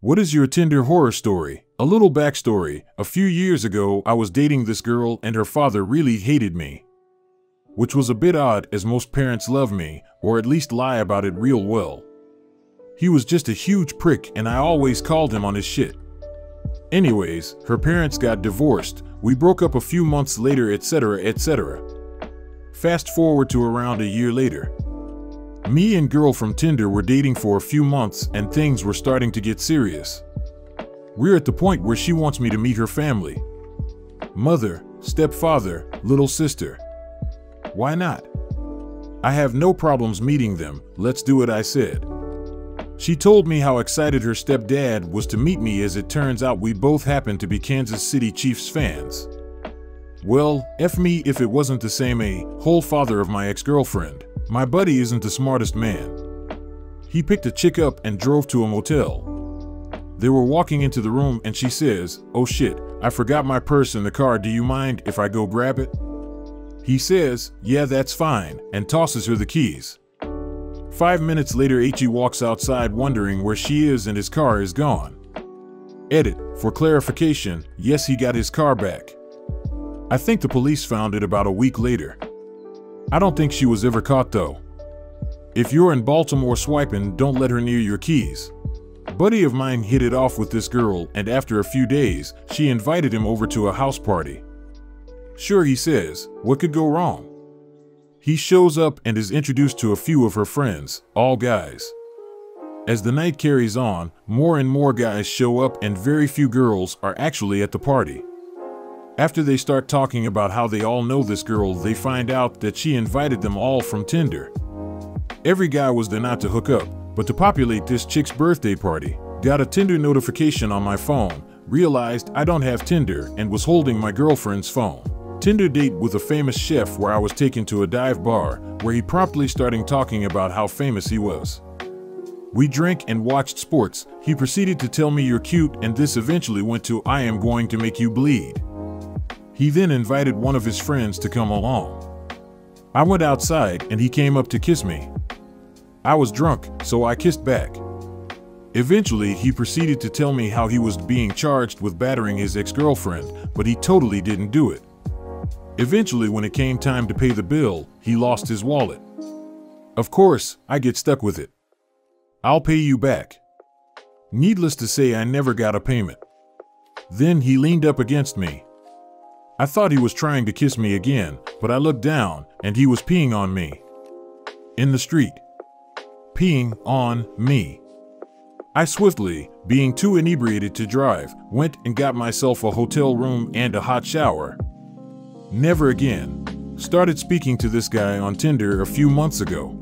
What is your Tinder horror story? A little backstory. A few years ago, I was dating this girl and her father really hated me. Which was a bit odd, as most parents love me, or at least lie about it real well. He was just a huge prick and I always called him on his shit. Anyways, her parents got divorced, we broke up a few months later, etc., etc. Fast forward to around a year later. Me and girl from Tinder were dating for a few months and things were starting to get serious. We're at the point where she wants me to meet her family. Mother, stepfather, little sister. Why not? I have no problems meeting them, let's do it, I said. She told me how excited her stepdad was to meet me, as it turns out we both happen to be Kansas City Chiefs fans. Well, F me if it wasn't the same whole father of my ex-girlfriend. My buddy isn't the smartest man. He picked a chick up and drove to a motel. They were walking into the room and she says, "Oh shit, I forgot my purse in the car, do you mind if I go grab it?" He says, "Yeah, that's fine," and tosses her the keys. 5 minutes later, H.E. walks outside wondering where she is and his car is gone. Edit, for clarification, yes, he got his car back. I think the police found it about a week later. I don't think she was ever caught though. If you're in Baltimore swiping, don't let her near your keys. A buddy of mine hit it off with this girl, and after a few days, she invited him over to a house party. Sure, he says, what could go wrong? He shows up and is introduced to a few of her friends, all guys. As the night carries on, more and more guys show up and very few girls are actually at the party. After they start talking about how they all know this girl, they find out that she invited them all from Tinder. Every guy was there not to hook up, but to populate this chick's birthday party. Got a Tinder notification on my phone, realized I don't have Tinder, and was holding my girlfriend's phone. Tinder date with a famous chef, where I was taken to a dive bar, where he promptly started talking about how famous he was. We drank and watched sports. He proceeded to tell me you're cute, and this eventually went to I am going to make you bleed. He then invited one of his friends to come along. I went outside and he came up to kiss me. I was drunk, so I kissed back. Eventually, he proceeded to tell me how he was being charged with battering his ex-girlfriend, but he totally didn't do it. Eventually, when it came time to pay the bill, he lost his wallet. Of course, I get stuck with it. I'll pay you back. Needless to say, I never got a payment. Then he leaned up against me. I thought he was trying to kiss me again, but I looked down and he was peeing on me. In the street. Peeing on me. I swiftly, being too inebriated to drive, went and got myself a hotel room and a hot shower. Never again. Started speaking to this guy on Tinder a few months ago.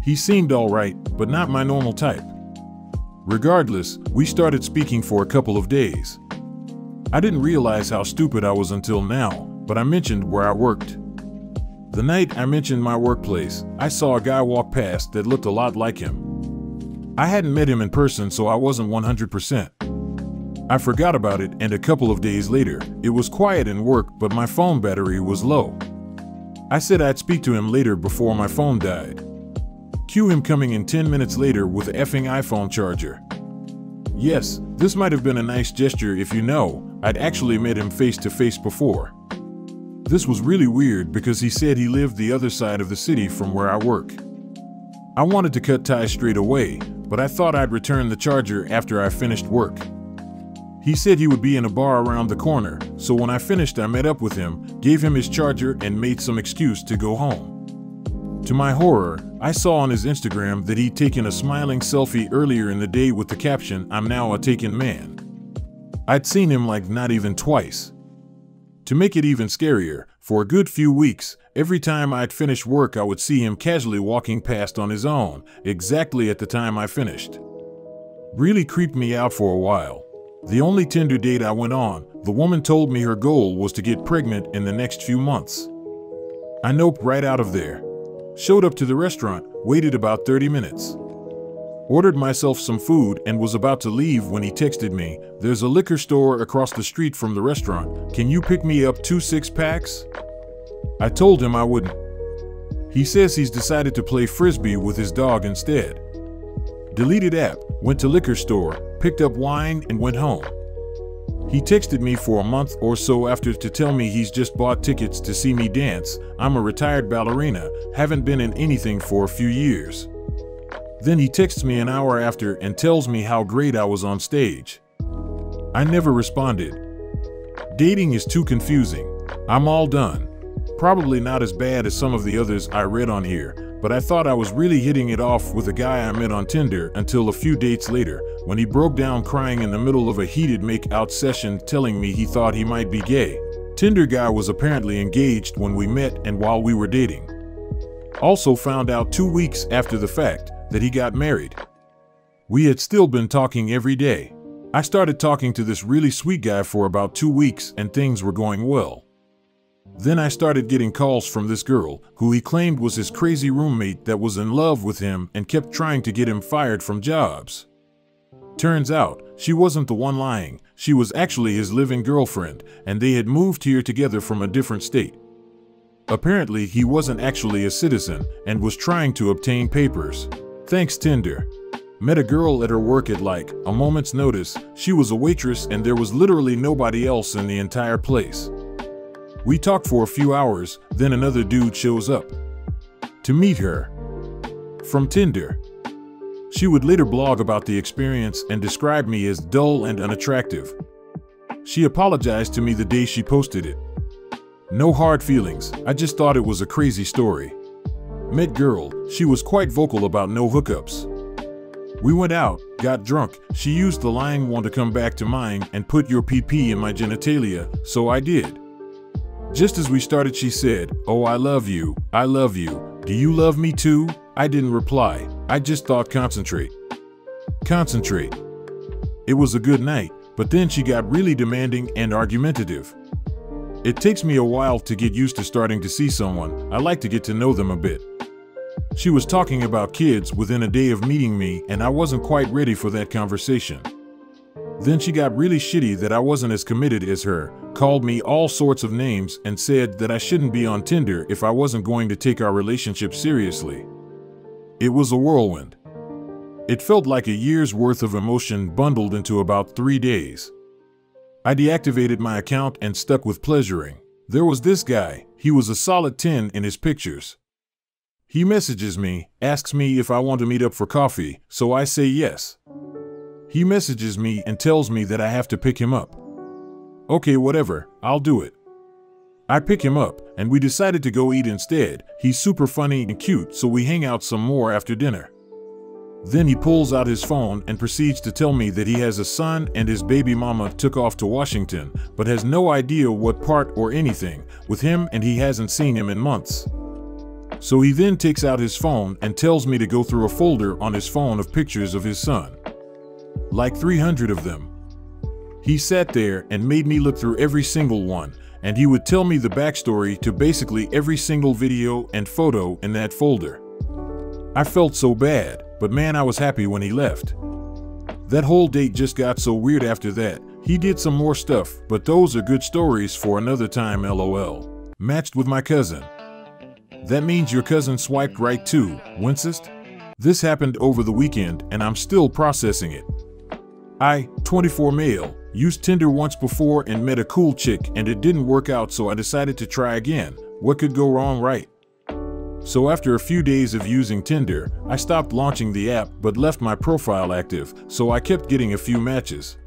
He seemed alright, but not my normal type. Regardless, we started speaking for a couple of days. I didn't realize how stupid I was until now, but I mentioned where I worked. The night I mentioned my workplace, I saw a guy walk past that looked a lot like him. I hadn't met him in person, so I wasn't 100%. I forgot about it, and a couple of days later, it was quiet in work, but my phone battery was low. I said I'd speak to him later before my phone died. Cue him coming in 10 minutes later with an effing iPhone charger. Yes, this might have been a nice gesture if you know, I'd actually met him face to face before. This was really weird because he said he lived the other side of the city from where I work. I wanted to cut ties straight away, but I thought I'd return the charger after I finished work. He said he would be in a bar around the corner, so when I finished I met up with him, gave him his charger and made some excuse to go home. To my horror, I saw on his Instagram that he'd taken a smiling selfie earlier in the day with the caption, "I'm now a taken man." I'd seen him like not even twice. To make it even scarier, for a good few weeks, every time I'd finish work I would see him casually walking past on his own, exactly at the time I finished. Really creeped me out for a while. The only Tinder date I went on, the woman told me her goal was to get pregnant in the next few months. I noped right out of there. Showed up to the restaurant, waited about 30 minutes. Ordered myself some food and was about to leave when he texted me, "There's a liquor store across the street from the restaurant. Can you pick me up 2 6-packs?" I told him I wouldn't. He says he's decided to play frisbee with his dog instead. Deleted app, went to liquor store, picked up wine and went home. He texted me for a month or so after to tell me he's just bought tickets to see me dance. I'm a retired ballerina, haven't been in anything for a few years. Then he texts me an hour after and tells me how great I was on stage. I never responded. Dating is too confusing. I'm all done. Probably not as bad as some of the others I read on here, but I thought I was really hitting it off with a guy I met on Tinder until a few dates later, when he broke down crying in the middle of a heated make-out session telling me he thought he might be gay. Tinder guy was apparently engaged when we met and while we were dating. Also found out 2 weeks after the fact that he got married. We had still been talking every day. I started talking to this really sweet guy for about 2 weeks and things were going well. Then I started getting calls from this girl, who he claimed was his crazy roommate that was in love with him and kept trying to get him fired from jobs. Turns out, she wasn't the one lying, she was actually his live-in girlfriend, and they had moved here together from a different state. Apparently, he wasn't actually a citizen and was trying to obtain papers. Thanks Tinder. Met a girl at her work at like a moment's notice. She was a waitress and there was literally nobody else in the entire place. We talked for a few hours, then another dude shows up to meet her from Tinder. She would later blog about the experience and describe me as dull and unattractive. She apologized to me the day she posted it. No hard feelings, I just thought it was a crazy story. Met girl, she was quite vocal about no hookups. We went out, got drunk, she used the line "want to come back to mine" and put your PP in my genitalia, so I did. Just as we started she said, "Oh I love you, do you love me too?" I didn't reply, I just thought concentrate. It was a good night, but then she got really demanding and argumentative. It takes me a while to get used to starting to see someone, I like to get to know them a bit. She was talking about kids within a day of meeting me and I wasn't quite ready for that conversation. Then she got really shitty that I wasn't as committed as her, called me all sorts of names and said that I shouldn't be on Tinder if I wasn't going to take our relationship seriously. It was a whirlwind. It felt like a year's worth of emotion bundled into about 3 days. I deactivated my account and stuck with pleasuring. There was this guy, he was a solid 10 in his pictures. He messages me, asks me if I want to meet up for coffee, so I say yes. He messages me and tells me that I have to pick him up. Okay, whatever, I'll do it. I pick him up, and we decided to go eat instead. He's super funny and cute, so we hang out some more after dinner. Then he pulls out his phone and proceeds to tell me that he has a son and his baby mama took off to Washington, but has no idea what part or anything with him and he hasn't seen him in months. So he then takes out his phone and tells me to go through a folder on his phone of pictures of his son. Like 300 of them. He sat there and made me look through every single one, and he would tell me the backstory to basically every single video and photo in that folder. I felt so bad, but man, I was happy when he left. That whole date just got so weird after that. He did some more stuff, but those are good stories for another time, lol. Matched with my cousin. That means your cousin swiped right too, Wincest? This happened over the weekend and I'm still processing it. I, 24 male, used Tinder once before and met a cool chick and it didn't work out, so I decided to try again. What could go wrong, right? So after a few days of using Tinder, I stopped launching the app but left my profile active, so I kept getting a few matches.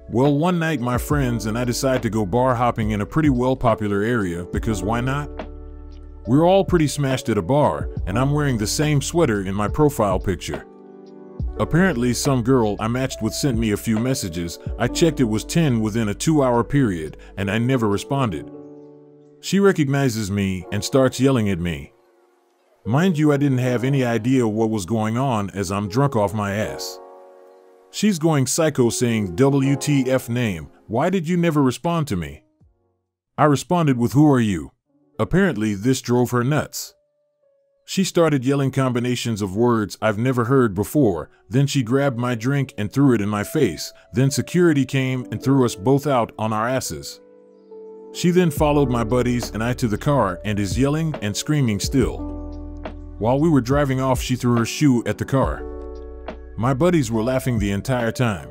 Well, one night my friends and I decided to go bar hopping in a pretty well popular area because why not? We're all pretty smashed at a bar, and I'm wearing the same sweater in my profile picture. Apparently some girl I matched with sent me a few messages. I checked, it was 10 within a 2-hour period, and I never responded. She recognizes me and starts yelling at me. Mind you, I didn't have any idea what was going on as I'm drunk off my ass. She's going psycho saying, "WTF name, why did you never respond to me?" I responded with, "Who are you?" Apparently this drove her nuts. She started yelling combinations of words I've never heard before, then she grabbed my drink and threw it in my face, then security came and threw us both out on our asses. She then followed my buddies and I to the car and is yelling and screaming still. While we were driving off, she threw her shoe at the car. My buddies were laughing the entire time.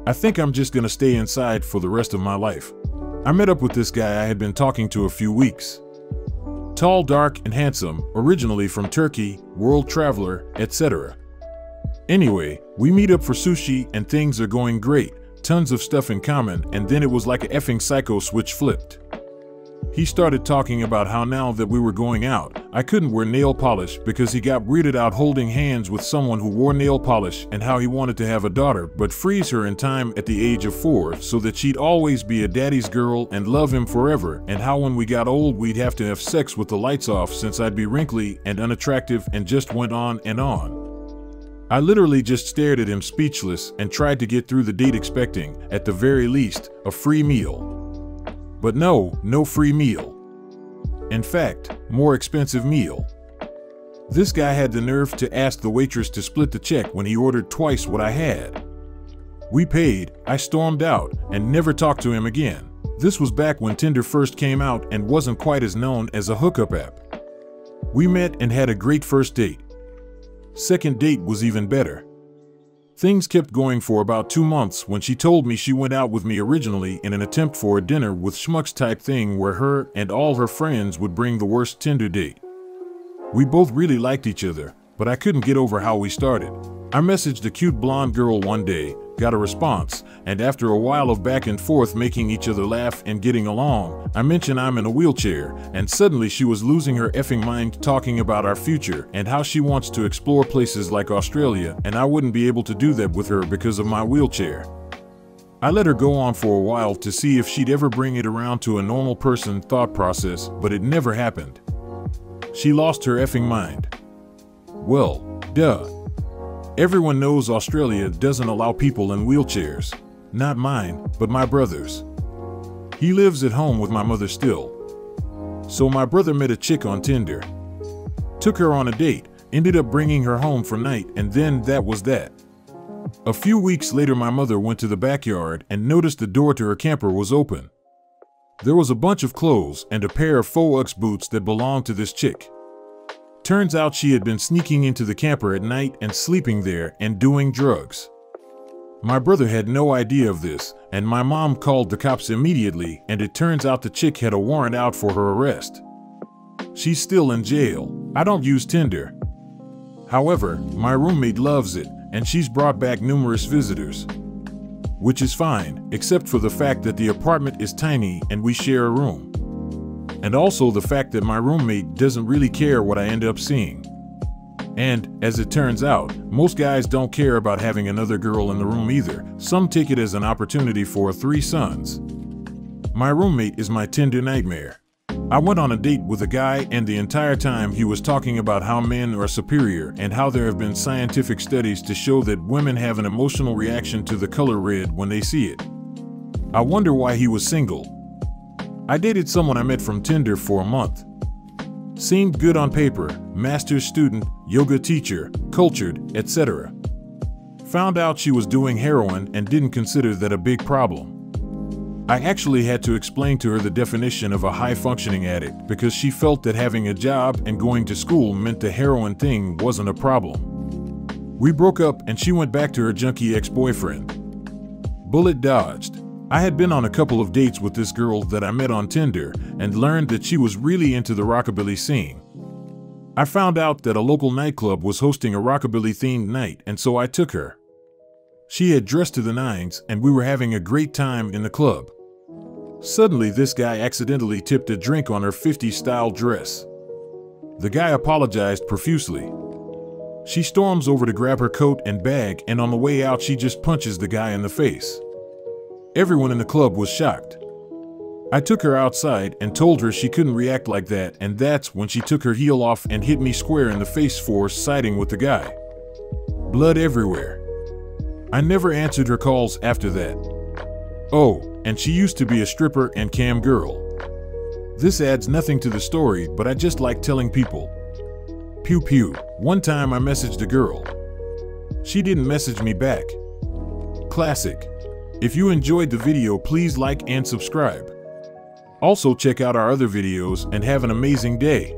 I think I'm just gonna stay inside for the rest of my life. I met up with this guy I had been talking to a few weeks. Tall, dark, and handsome, originally from Turkey, world traveler, etc. Anyway, we meet up for sushi and things are going great, tons of stuff in common, and then it was like a effing psycho switch flipped. He started talking about how now that we were going out, I couldn't wear nail polish because he got weirded out holding hands with someone who wore nail polish, and how he wanted to have a daughter but freeze her in time at the age of 4 so that she'd always be a daddy's girl and love him forever, and how when we got old we'd have to have sex with the lights off since I'd be wrinkly and unattractive, and just went on and on. I literally just stared at him speechless and tried to get through the date expecting, at the very least, a free meal. But no free meal. In fact, more expensive meal. This guy had the nerve to ask the waitress to split the check when he ordered twice what I had. We paid, I stormed out, and never talked to him again. This was back when Tinder first came out and wasn't quite as known as a hookup app. We met and had a great first date. Second date was even better. Things kept going for about 2 months when she told me she went out with me originally in an attempt for a dinner with schmucks type thing where her and all her friends would bring the worst Tinder date. We both really liked each other, but I couldn't get over how we started. I messaged a cute blonde girl one day, got a response, and after a while of back and forth making each other laugh and getting along, I mentioned I'm in a wheelchair, and suddenly she was losing her effing mind talking about our future and how she wants to explore places like Australia, and I wouldn't be able to do that with her because of my wheelchair. I let her go on for a while to see if she'd ever bring it around to a normal person thought process, but it never happened. She lost her effing mind. Well, duh. Everyone knows Australia doesn't allow people in wheelchairs. Not mine, but my brother's. He lives at home with my mother still. So my brother met a chick on Tinder. Took her on a date, ended up bringing her home for night, and then that was that. A few weeks later my mother went to the backyard and noticed the door to her camper was open. There was a bunch of clothes and a pair of faux Uggs boots that belonged to this chick. Turns out she had been sneaking into the camper at night and sleeping there and doing drugs. My brother had no idea of this, and my mom called the cops immediately, and it turns out the chick had a warrant out for her arrest. She's still in jail. I don't use Tinder. However, my roommate loves it, and she's brought back numerous visitors. Which is fine, except for the fact that the apartment is tiny and we share a room. And also the fact that my roommate doesn't really care what I end up seeing. And, as it turns out, most guys don't care about having another girl in the room either. Some take it as an opportunity for 3 sons. My roommate is my Tinder nightmare. I went on a date with a guy, and the entire time he was talking about how men are superior and how there have been scientific studies to show that women have an emotional reaction to the color red when they see it. I wonder why he was single. I dated someone I met from Tinder for a month. Seemed good on paper, master's student, yoga teacher, cultured, etc. Found out she was doing heroin and didn't consider that a big problem. I actually had to explain to her the definition of a high-functioning addict because she felt that having a job and going to school meant the heroin thing wasn't a problem. We broke up and she went back to her junkie ex-boyfriend. Bullet dodged. I had been on a couple of dates with this girl that I met on Tinder and learned that she was really into the rockabilly scene. I found out that a local nightclub was hosting a rockabilly-themed night, and so I took her. She had dressed to the nines and we were having a great time in the club. Suddenly this guy accidentally tipped a drink on her 50s style dress. The guy apologized profusely. She storms over to grab her coat and bag, and on the way out she just punches the guy in the face. Everyone in the club was shocked. I took her outside and told her she couldn't react like that, and that's when she took her heel off and hit me square in the face for siding with the guy. Blood everywhere. I never answered her calls after that. Oh, and she used to be a stripper and cam girl. This adds nothing to the story, but I just like telling people. Pew pew. One time I messaged a girl. She didn't message me back. Classic. If you enjoyed the video, please like and subscribe. Also check out our other videos and have an amazing day.